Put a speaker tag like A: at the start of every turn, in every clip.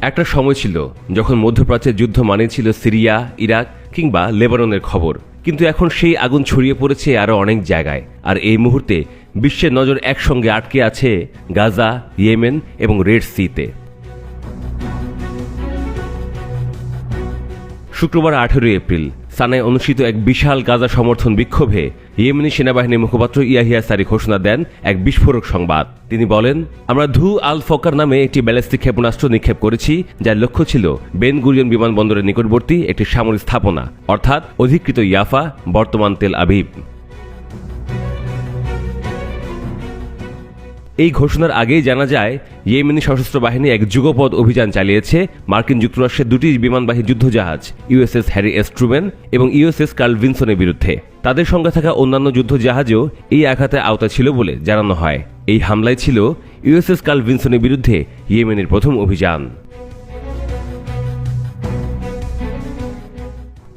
A: একটা সময় ছিল যখন মধ্যপ্রাচ্যের যুদ্ধ মানে ছিল সিরিয়া, ইরাক কিংবা লেবাননের খবর, কিন্তু এখন সেই আগুন ছড়িয়ে পড়েছে আরও অনেক জায়গায়। আর এই মুহূর্তে বিশ্বের নজর একসঙ্গে আটকে আছে গাজা, ইয়েমেন এবং রেড সিতে। শুক্রবার 18 এপ্রিল সানায় অনুষ্ঠিত এক বিশাল গাজা সমর্থন বিক্ষোভে ইয়েমেনি সেনাবাহিনীর মুখপাত্র ইয়াহিয়া সারি ঘোষণা দেন এক বিস্ফোরক সংবাদ। তিনি বলেন, আমরা ধু আল ফকার নামে একটি ব্যালিস্টিক ক্ষেপণাস্ত্র নিক্ষেপ করেছি, যার লক্ষ্য ছিল বেন গুরিয়ন বিমানবন্দরের নিকটবর্তী একটি সামরিক স্থাপনা, অর্থাৎ অধিকৃত ইয়াফা, বর্তমান তেল আবিব। এই ঘোষণার আগেই জানা যায় ইয়েমেনি সশস্ত্র বাহিনী এক যুগপৎ অভিযান চালিয়েছে মার্কিন যুক্তরাষ্ট্রের দুটি বিমানবাহী যুদ্ধজাহাজ ইউএসএস হ্যারি এস ট্রুম্যান এবং ইউএসএস কার্ল ভিনসনের বিরুদ্ধে। তাদের সঙ্গে থাকা অন্যান্য যুদ্ধজাহাজও এই আঘাতের আওতা ছিল বলে জানানো হয়। এই হামলায় ছিল ইউএসএস কার্ল ভিনসনের বিরুদ্ধে ইয়েমেনের প্রথম অভিযান।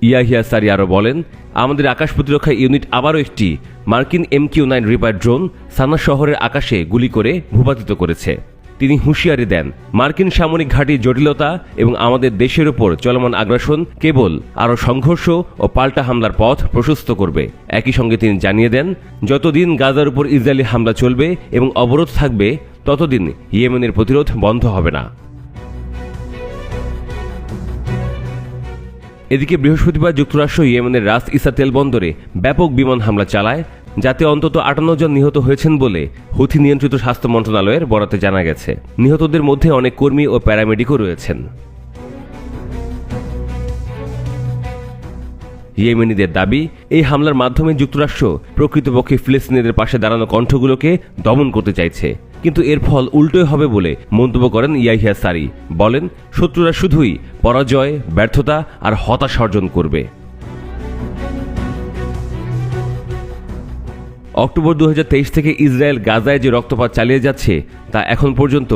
A: ইয়াহিয়া সারি আরও বলেন, আমাদের আকাশ প্রতিরক্ষা ইউনিট আবারও একটি মার্কিন MQ-9 রিপার ড্রোন সানা শহরের আকাশে গুলি করে ভূপাতিত করেছে। তিনি হুঁশিয়ারি দেন, মার্কিন সামরিক ঘাঁটির জটিলতা এবং আমাদের দেশের উপর চলমান আগ্রাসন কেবল আরও সংঘর্ষ ও পাল্টা হামলার পথ প্রশস্ত করবে। একই সঙ্গে তিনি জানিয়ে দেন, যতদিন গাজার উপর ইসরায়েলি হামলা চলবে এবং অবরোধ থাকবে, ততদিন ইয়েমেনের প্রতিরোধ বন্ধ হবে না। এদিকে বৃহস্পতিবার যুক্তরাষ্ট্র ইয়েমেনের রাস ইসা তেল বন্দরে ব্যাপক বিমান হামলা চালায়, যাতে অন্তত 58 জন নিহত হয়েছেন বলে হুথি নিয়ন্ত্রিত স্বাস্থ্য মন্ত্রণালয়ের বরাতে জানা গেছে। নিহতদের মধ্যে অনেক কর্মী ও প্যারামেডিকও রয়েছেন। ইয়েমেনিদের দাবি, এই হামলার মাধ্যমে যুক্তরাষ্ট্র প্রকৃতপক্ষে ফিলিস্তিনিদের পাশে দাঁড়ানো কণ্ঠগুলোকে দমন করতে চাইছে, কিন্তু এর ফল উল্টোই হবে বলে মন্তব্য করেন ইয়াহিয়া সারি। বলেন, শত্রুরা শুধুই পরাজয়, ব্যর্থতা আর হতাশা অর্জন করবে। অক্টোবর 2023 থেকে ইসরায়েল গাজায় যে রক্তপাত চালিয়ে যাচ্ছে তা এখন পর্যন্ত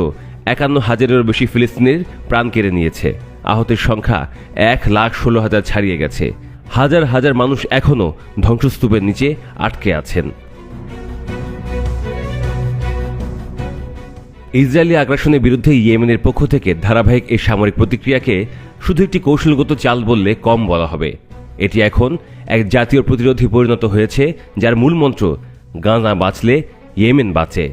A: 51,000-এরও বেশি ফিলিস্তিনির প্রাণ কেড়ে নিয়েছে। আহতের সংখ্যা 1,16,000 ছাড়িয়ে গেছে। হাজার হাজার মানুষ এখনও ধ্বংসস্তূপের নিচে আটকে আছেন। ইসরায়েলি আগ্রাসনের বিরুদ্ধে ইয়েমেনের পক্ষ থেকে ধারাবাহিক এই সামরিক প্রতিক্রিয়াকে শুধু একটি কৌশলগত চাল বললে কম বলা হবে। এটি এখন এক জাতীয় প্রতিরোধী পরিণত হয়েছে, যার মূল মন্ত্র গাজা বাঁচলে ইয়েমেন বাঁচে।